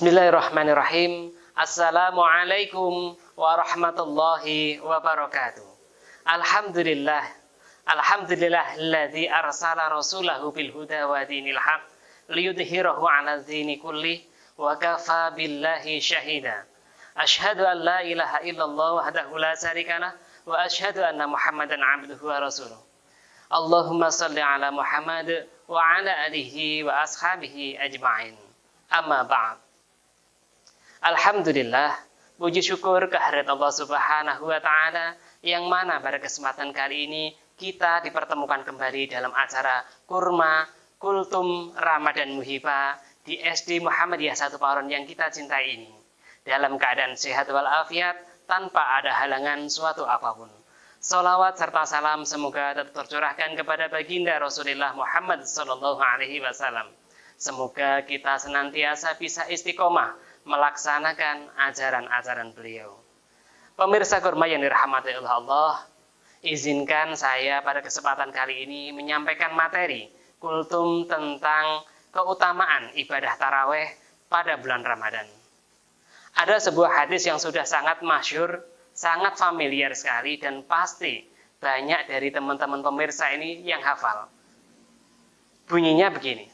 Bismillahirrahmanirrahim. Assalamualaikum warahmatullahi wabarakatuh. Alhamdulillah. Alladzi arsala rasulahu bil huda wa dinil haq liyudhhirahu 'ala dzini kullih wa kafa billahi syahida. Asyhadu an la ilaha illallah wahdahu la syarikalah wa asyhadu anna Muhammadan 'abduhu wa rasuluh. Allahumma shalli 'ala Muhammad wa 'ala alihi wa ashabihi ajma'in. Amma ba'd. Alhamdulillah, puji syukur kehadirat Allah Subhanahu wa Ta'ala, yang mana pada kesempatan kali ini kita dipertemukan kembali dalam acara Kurma Kultum Ramadan Muhibah di SD Muhammadiyah 1 Paron yang kita cintai ini, dalam keadaan sehat walafiat tanpa ada halangan suatu apapun. Salawat serta salam semoga tetap tercurahkan kepada baginda Rasulullah Muhammad SAW. Semoga kita senantiasa bisa istiqomah melaksanakan ajaran-ajaran beliau. Pemirsa kurma yang dirahmati oleh Allah, izinkan saya pada kesempatan kali ini menyampaikan materi kultum tentang keutamaan ibadah taraweh pada bulan Ramadan. Ada sebuah hadis yang sudah sangat masyhur, sangat familiar sekali, dan pasti banyak dari teman-teman pemirsa ini yang hafal. Bunyinya begini: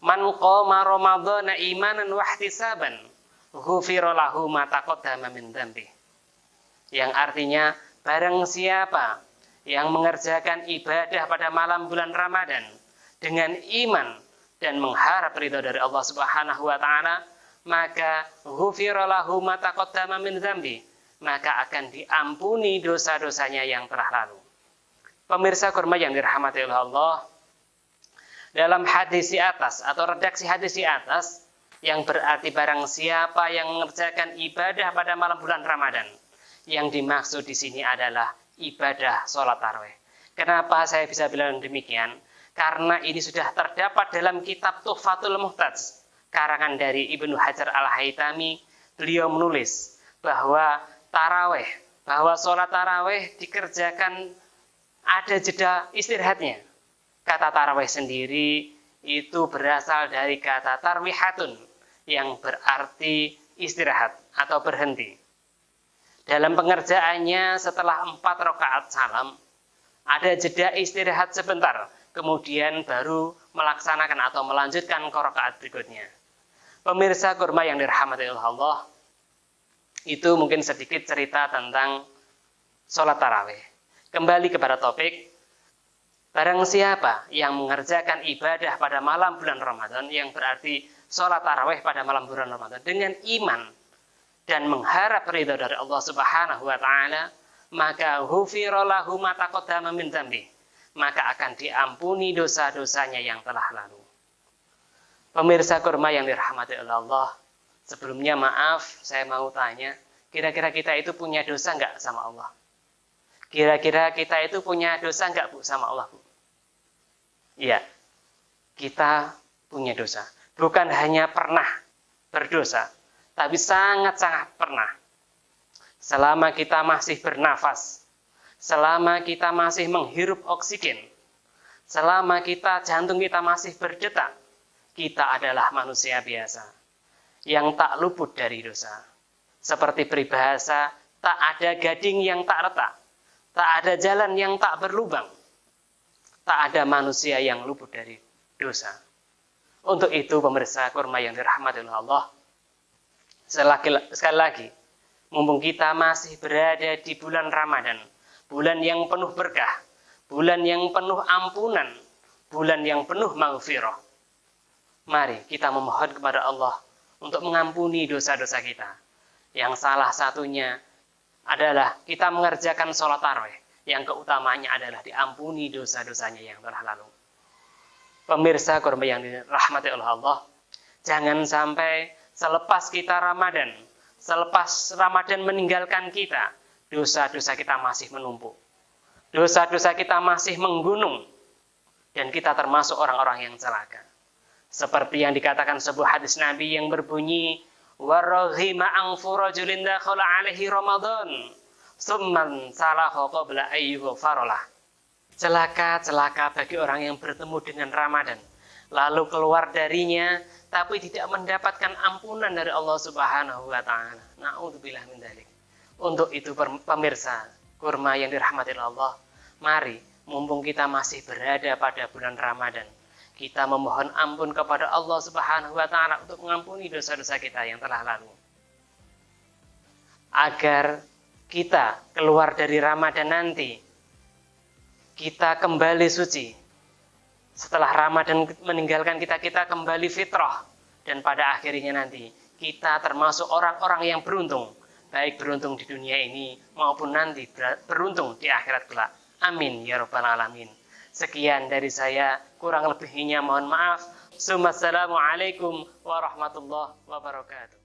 Man qoma Ramadhana imanan wa ihtisaban ghufira lahu ma taqaddama min dzambi. Yang artinya, barang siapa yang mengerjakan ibadah pada malam bulan Ramadan dengan iman dan mengharap ridha dari Allah Subhanahu wa Ta'ala, maka ghufira lahu ma taqaddama min dzambi, maka akan diampuni dosa-dosanya yang telah lalu. Pemirsa kurma yang dirahmati oleh Allah, dalam hadis di atas atau redaksi hadis di atas, yang berarti barang siapa yang mengerjakan ibadah pada malam bulan Ramadan, yang dimaksud di sini adalah ibadah sholat tarawih. Kenapa saya bisa bilang demikian? Karena ini sudah terdapat dalam kitab Tuhfatul Muhtaj, karangan dari Ibnu Hajar Al-Haytami. Beliau menulis bahwa tarawih, bahwa sholat tarawih dikerjakan ada jeda istirahatnya. Kata tarawih sendiri itu berasal dari kata tarwihatun, yang berarti istirahat atau berhenti. Dalam pengerjaannya, setelah 4 rakaat salam, ada jeda istirahat sebentar, kemudian baru melaksanakan atau melanjutkan ke rakaat berikutnya. Pemirsa kurma yang dirahmati Allah, itu mungkin sedikit cerita tentang sholat tarawih. Kembali kepada topik, barang siapa yang mengerjakan ibadah pada malam bulan Ramadan, yang berarti sholat tarawih pada malam bulan Ramadan, dengan iman dan mengharap ridha dari Allah Subhanahu wa Ta'ala, maka ghufira lahu ma taqaddama min dzambi, maka akan diampuni dosa-dosanya yang telah lalu. Pemirsa kurma yang dirahmati oleh Allah, sebelumnya maaf, saya mau tanya, kira-kira kita itu punya dosa enggak sama Allah? Kira-kira kita itu punya dosa enggak, Bu, sama Allah, Bu? Iya, kita punya dosa. Bukan hanya pernah berdosa, tapi sangat-sangat pernah. Selama kita masih bernafas, selama kita masih menghirup oksigen, selama jantung kita masih berdetak, kita adalah manusia biasa yang tak luput dari dosa. Seperti peribahasa, tak ada gading yang tak retak, tak ada jalan yang tak berlubang, tak ada manusia yang luput dari dosa. Untuk itu, pemirsa kurma yang dirahmati Allah, sekali lagi, mumpung kita masih berada di bulan Ramadan, bulan yang penuh berkah, bulan yang penuh ampunan, bulan yang penuh maghfirah, mari kita memohon kepada Allah untuk mengampuni dosa-dosa kita. Yang salah satunya adalah kita mengerjakan sholat tarawih, yang keutamanya adalah diampuni dosa-dosanya yang telah lalu. Pemirsa kurma yang dirahmati oleh Allah, jangan sampai selepas kita Ramadan, selepas Ramadan meninggalkan kita, dosa-dosa kita masih menumpuk, dosa-dosa kita masih menggunung, dan kita termasuk orang-orang yang celaka. Seperti yang dikatakan sebuah hadis Nabi yang berbunyi, "Waraghima anfu rajulin dakhala alaihi Ramadan, summan salahu qabla ayyuhu farolah." Celaka bagi orang yang bertemu dengan Ramadan, lalu keluar darinya tapi tidak mendapatkan ampunan dari Allah Subhanahu wa taala. Nauzubillah min dzalik. Untuk itu pemirsa, kurma yang dirahmati Allah, mari mumpung kita masih berada pada bulan Ramadan, kita memohon ampun kepada Allah Subhanahu wa taala untuk mengampuni dosa-dosa kita yang telah lalu. Agar kita keluar dari Ramadan nanti, kita kembali suci. Setelah Ramadan meninggalkan kita, kita kembali fitrah. Dan pada akhirnya nanti, kita termasuk orang-orang yang beruntung. Baik beruntung di dunia ini, maupun nanti beruntung di akhirat kelak. Amin ya rabbal alamin. Sekian dari saya, kurang lebihnya mohon maaf. Assalamualaikum warahmatullahi wabarakatuh.